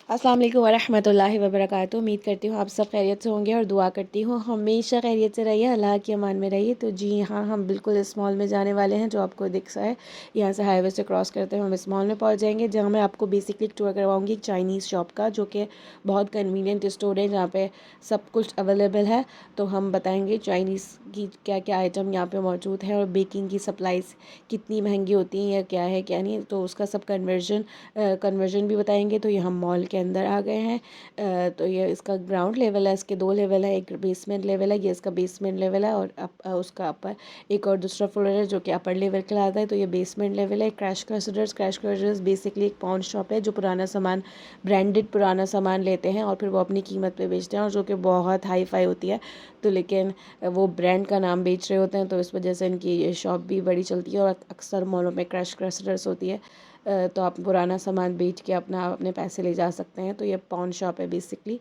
अस्सलाम वालेकुम वरहमतुल्लाहि वबरकातुहू। उम्मीद करती हूँ आप सब खैरियत से होंगे और दुआ करती हूँ हमेशा खैरियत से रहिए, अल्लाह की अमान में रहिए। तो जी हाँ, हम बिल्कुल इस मॉल में जाने वाले हैं जो आपको दिख रहा है। यहाँ से हाईवे से क्रॉस करते हुए हम इस मॉल में पहुँच जाएंगे, जहाँ मैं आपको बेसिकली टूर करवाऊँगी एक चाइनीज़ शॉप का, जो कि बहुत कन्वीनियंट स्टोर है जहाँ पे सब कुछ अवेलेबल है। तो हम बताएँगे चाइनीज़ की क्या क्या आइटम यहाँ पर मौजूद है और बेकिंग की सप्लाईज़ कितनी महंगी होती हैं या क्या है क्या नहीं, तो उसका सब कन्वर्जन भी बताएंगे। तो ये हम मॉल के अंदर आ गए हैं। तो ये इसका ग्राउंड लेवल है, इसके दो लेवल है, एक बेसमेंट लेवल है, ये इसका बेसमेंट लेवल है और उसका अपर एक और दूसरा फ्लोर है जो कि अपर लेवल कहलाता है। तो ये बेसमेंट लेवल है। क्रैश क्रशर्स बेसिकली एक पाउंड शॉप है जो पुराना सामान, ब्रांडेड पुराना सामान लेते हैं और फिर वो अपनी कीमत पे बेचते हैं, और जो कि बहुत हाई फाई होती है। तो लेकिन वो ब्रांड का नाम बेच रहे होते हैं, तो इस वजह से इनकी ये शॉप भी बड़ी चलती है और अक्सर मॉलों में क्रैश क्रशर्स होती है। तो आप पुराना सामान बेच के अपने पैसे ले जा सकते हैं। तो ये पाउंड शॉप है बेसिकली।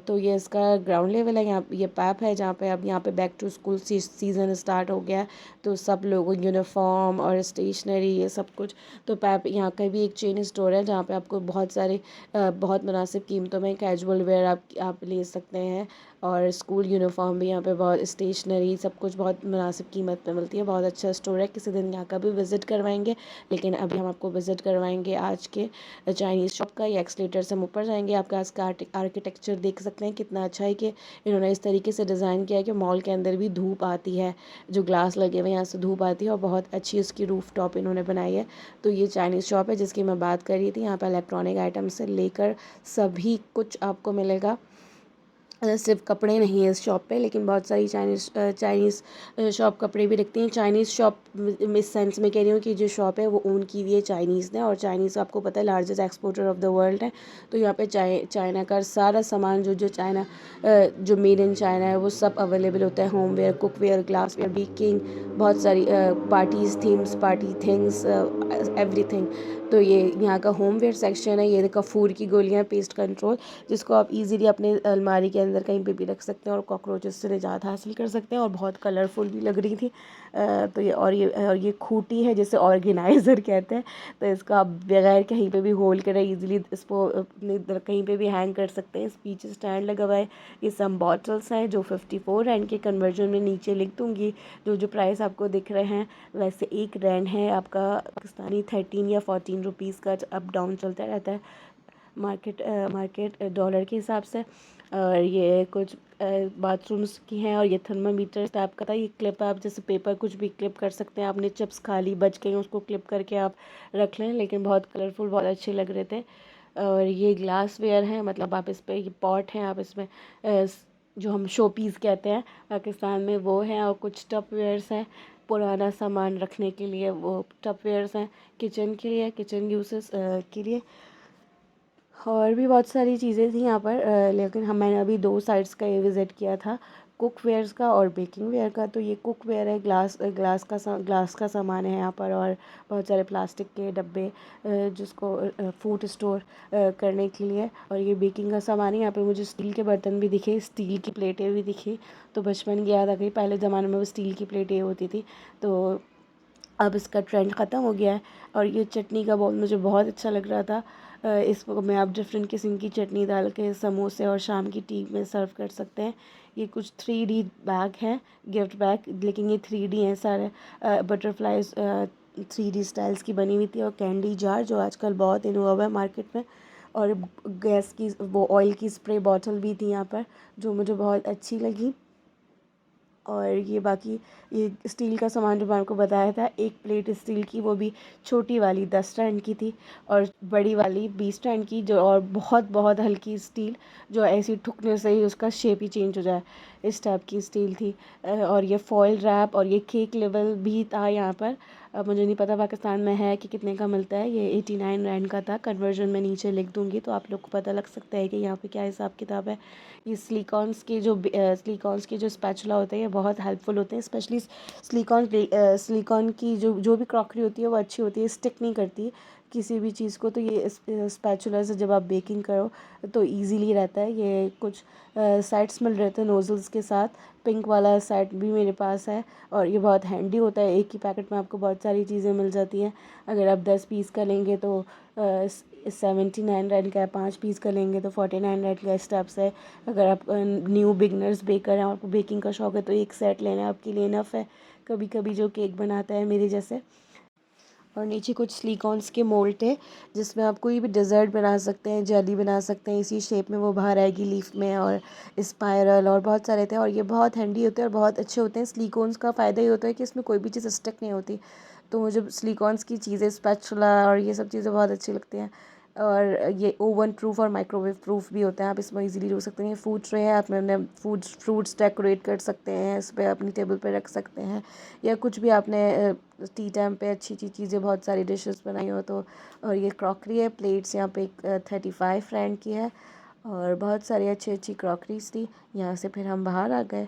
तो ये इसका ग्राउंड लेवल है। यहाँ ये पैप है जहाँ पे अब यहाँ पे back to school season start हो गया है, तो सब लोगों यूनिफॉर्म और स्टेशनरी ये सब कुछ। तो पैप यहाँ का भी एक चेन स्टोर है जहाँ पे आपको बहुत सारे बहुत मुनासिब कीमतों में कैजुअल वेयर आप ले सकते हैं, और स्कूल यूनिफॉर्म भी यहाँ पे बहुत, स्टेशनरी सब कुछ बहुत मुनासिब कीमत पे मिलती है। बहुत अच्छा स्टोर है, किसी दिन यहाँ का भी विज़िट करवाएंगे। लेकिन अभी हम आपको विज़िट करवाएंगे आज के चाइनीज़ शॉप का। ये एक्सलेटर से हम ऊपर जाएंगे। आपका इसका आर्किटेक्चर देख सकते हैं कितना अच्छा है कि इन्होंने इस तरीके से डिज़ाइन किया है कि मॉल के अंदर भी धूप आती है, जो ग्लास लगे हुए हैं यहाँ से धूप आती है, और बहुत अच्छी उसकी रूफ टॉप इन्होंने बनाई है। तो ये चाइनीज़ शॉप है जिसकी मैं बात कर रही थी। यहाँ पर इलेक्ट्रॉनिक आइटम से लेकर सभी कुछ आपको मिलेगा। सिर्फ कपड़े नहीं है इस शॉप पे, लेकिन बहुत सारी चाइनीज़ शॉप कपड़े भी रखती हैं। चाइनीज़ शॉप इस सेंस में कह रही हूँ कि जो शॉप है वो ओन की हुई है चाइनीज़ ने, और चाइनीज़ आपको पता है largest exporter of the world है। तो यहाँ पे चाइना का सारा सामान जो चाइना जो मेड इन चाइना है वो सब अवेलेबल होता है। होमवेयर, कुकवेयर, ग्लासवेयर, बेकिंग, बहुत सारी parties themes, party things, everything. तो ये यहाँ का होमवेयर सेक्शन है। ये देखो कफूर की गोलियाँ, पेस्ट कंट्रोल, जिसको आप इजीली अपने अलमारी के अंदर कहीं पे भी रख सकते हैं और कॉकरोचेस से निजात हासिल कर सकते हैं, और बहुत कलरफुल भी लग रही थी। तो ये खूंटी है जिसे ऑर्गेनाइज़र कहते हैं। तो इसको आप बगैर कहीं पे भी होल्ड करे इजीली इसको अपने कहीं पे भी हैंग कर सकते हैं। स्पीच स्टैंड लगा हुआ है। ये सम बॉटल्स हैं जो 54 रैंड के कन्वर्जन में नीचे लिख दूँगी। जो प्राइस आपको दिख रहे हैं, वैसे एक रैंड है आपका पाकिस्तानी 13 या 14 रुपीज़ का, अप डाउन चलता रहता है मार्केट डॉलर के हिसाब से। और ये कुछ बाथरूम्स की हैं, और ये थर्मामीटर टाइप का था। ये क्लिप आप जैसे पेपर कुछ भी क्लिप कर सकते हैं। आपने चिप्स खा ली बच गई, उसको क्लिप करके आप रख लें, लेकिन बहुत कलरफुल, बहुत अच्छे लग रहे थे। और ये ग्लास वेयर है, मतलब आप इस पर, ये पॉट हैं, आप इसमें जो हम शो पीस कहते हैं पाकिस्तान में वो हैं। और कुछ टप वेयर्स हैं पुराना सामान रखने के लिए, वो टप वेयर्स हैं किचन के लिए, किचन यूसेस के लिए। और भी बहुत सारी चीज़ें थी यहाँ पर, लेकिन मैंने अभी दो साइट्स का ये विज़िट किया था, कुक वेयर्स का और बेकिंग वेयर का। तो ये कुक वेयर है, ग्लास का सामान है यहाँ पर, और बहुत सारे प्लास्टिक के डब्बे जिसको फूड स्टोर करने के लिए। और ये बेकिंग का सामान है। यहाँ पे मुझे स्टील के बर्तन भी दिखे, स्टील की प्लेटें भी दिखी। तो बचपन की याद आ गई, पहले ज़माने में वो स्टील की प्लेटें होती थी। तो अब इसका ट्रेंड ख़त्म हो गया है। और ये चटनी का बॉल मुझे बहुत अच्छा लग रहा था। इसको में आप डिफरेंट किस्म की चटनी डाल के समोसे और शाम की टी में सर्व कर सकते हैं। ये कुछ 3D बैग हैं, गिफ्ट बैग, लेकिन ये 3D हैं सारे। बटरफ्लाइज 3D स्टाइल्स की बनी हुई थी। और कैंडी जार जो आजकल बहुत इन हुआ हुआ है मार्केट में। और गैस की वो ऑयल की स्प्रे बॉटल भी थी यहाँ पर, जो मुझे बहुत अच्छी लगी। और ये बाकी ये स्टील का सामान जो मैंने आपको बताया था, एक प्लेट स्टील की, वो भी छोटी वाली 10 रैंड की थी, और बड़ी वाली 20 रैंड की, जो और बहुत बहुत हल्की स्टील, जो ऐसी ठुकने से ही उसका शेप ही चेंज हो जाए, इस टाइप की स्टील थी। और ये फॉयल रैप और ये केक लेवल भी था यहाँ पर। मुझे नहीं पता पाकिस्तान में है कि कितने का मिलता है। ये 89 रैंड का था। कन्वर्जन में नीचे लिख दूँगी तो आप लोग को पता लग सकता है कि यहाँ पे क्या हिसाब किताब है। ये सिलिकॉन्स के जो स्पैचुला होते हैं ये बहुत हेल्पफुल होते हैं, स्पेशली सिलिकॉन की जो भी क्रॉकरी होती है वो अच्छी होती है, स्टिक नहीं करती किसी भी चीज़ को। तो ये स्पैचुला से जब आप बेकिंग करो तो इजीली रहता है। ये कुछ सेट्स मिल रहे थे नोज़ल्स के साथ, पिंक वाला सेट भी मेरे पास है, और ये बहुत हैंडी होता है। एक ही पैकेट में आपको बहुत सारी चीज़ें मिल जाती हैं। अगर आप 10 पीस का लेंगे तो 79 रन का है, 5 पीस का लेंगे तो 49 रन का स्टेप्स है। अगर आप न्यू बिगनर्स बेकर हैं, आपको बेकिंग का शौक़ है तो एक सेट लेना आपके लिए इनफ है, कभी कभी जो केक बनाता है मेरे जैसे। और नीचे कुछ सिलिकॉन्स के मोल्ड है जिसमें आप कोई भी डेज़र्ट बना सकते हैं, जेली बना सकते हैं, इसी शेप में वो बाहर आएगी लीफ में, और स्पायरल और बहुत सारे थे। और ये बहुत हैंडी होते हैं और बहुत अच्छे होते हैं। सिलिकॉन्स का फ़ायदा ये होता है कि इसमें कोई भी चीज़ स्टक नहीं होती, तो मुझे सिलिकॉन्स की चीज़ें, स्पैचुला और ये सब चीज़ें बहुत अच्छी लगती हैं। और ये ओवन प्रूफ और माइक्रोवेव प्रूफ भी होता है, आप इसमें इजीली रख सकते हैं। फूड ट्रे है, आप अपने फ्रूट्स डेकोरेट कर सकते हैं, इस पर अपनी टेबल पे रख सकते हैं, या कुछ भी आपने टी टाइम पे अच्छी अच्छी चीज़ें, बहुत सारी डिशेस बनाई हो तो। और ये क्रॉकरी है, प्लेट्स यहाँ पे 35 रैंड की है, और बहुत सारी अच्छी अच्छी क्रॉकरीज थी। यहाँ से फिर हम बाहर आ गए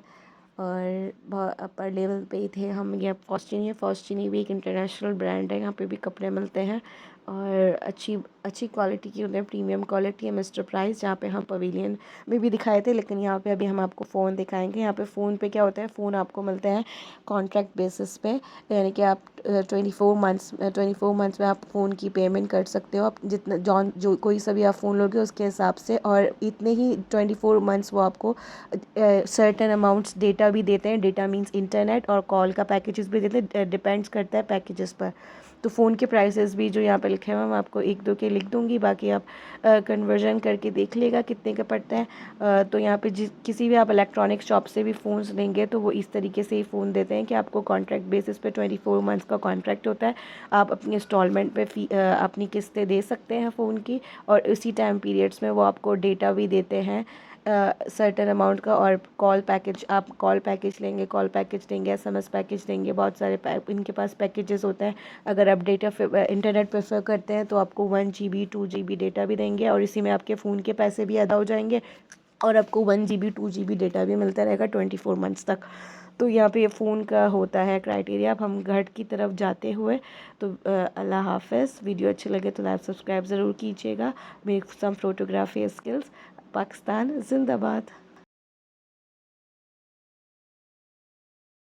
और अपर लेवल पे ही थे हम। ये फॉस्टिनी है, फॉस्टिनी भी एक इंटरनेशनल ब्रांड है, यहाँ पे भी कपड़े मिलते हैं और अच्छी अच्छी क्वालिटी की होते हैं, प्रीमियम क्वालिटी है। मिस्टर प्राइस जहाँ पे हम पवेलियन में भी दिखाए थे, लेकिन यहाँ पे अभी हम आपको फ़ोन दिखाएंगे। यहाँ पे फ़ोन पे क्या होता है, फ़ोन आपको मिलते हैं कॉन्ट्रैक्ट बेसिस पे, यानी कि आप 24 मंथ्स में आप फ़ोन की पेमेंट कर सकते हो। आप जितना जो कोई सा भी आप फ़ोन लोगे उसके हिसाब से, और इतने ही 24 मंथ्स वो आपको सर्टेन अमाउंट्स डेटा भी देते हैं। डेटा मींस इंटरनेट, और कॉल का पैकेजेस भी देते हैं, डिपेंड्स करता है पैकेजेस पर। तो फ़ोन के प्राइसेस भी जो यहाँ पे लिखे हुए हैं मैं आपको एक दो के लिख दूँगी, बाकी आप कन्वर्जन करके देख लेगा कितने का पड़ता है। तो यहाँ पे किसी भी आप इलेक्ट्रॉनिक शॉप से भी फ़ोन्स लेंगे तो वो इस तरीके से ही फ़ोन देते हैं कि आपको कॉन्ट्रैक्ट बेसिस पे 24 मंथ्स का कॉन्ट्रैक्ट होता है। आप अपनी इंस्टॉलमेंट पे अपनी किस्तें दे सकते हैं फ़ोन की, और इसी टाइम पीरियड्स में वो आपको डेटा भी देते हैं सर्टेन अमाउंट का। और कॉल पैकेज, आप कॉल पैकेज लेंगे, कॉल पैकेज लेंगे, एसएमएस पैकेज लेंगे, बहुत सारे इनके पास पैकेजेस होते हैं। अगर आप डेटा इंटरनेट प्रेफर करते हैं तो आपको 1 GB 2 GB डेटा भी देंगे, और इसी में आपके फ़ोन के पैसे भी अदा हो जाएंगे, और आपको 1 GB 2 GB डेटा भी मिलता रहेगा 24 मंथ्स तक। तो यहाँ पे फ़ोन का होता है क्राइटेरिया। अब हम घर की तरफ जाते हुए, तो अल्लाह हाफ़िज़। वीडियो अच्छे लगे तो लाइक सब्सक्राइब ज़रूर कीजिएगा। Make some photography skills. Pakistan जिंदाबाद।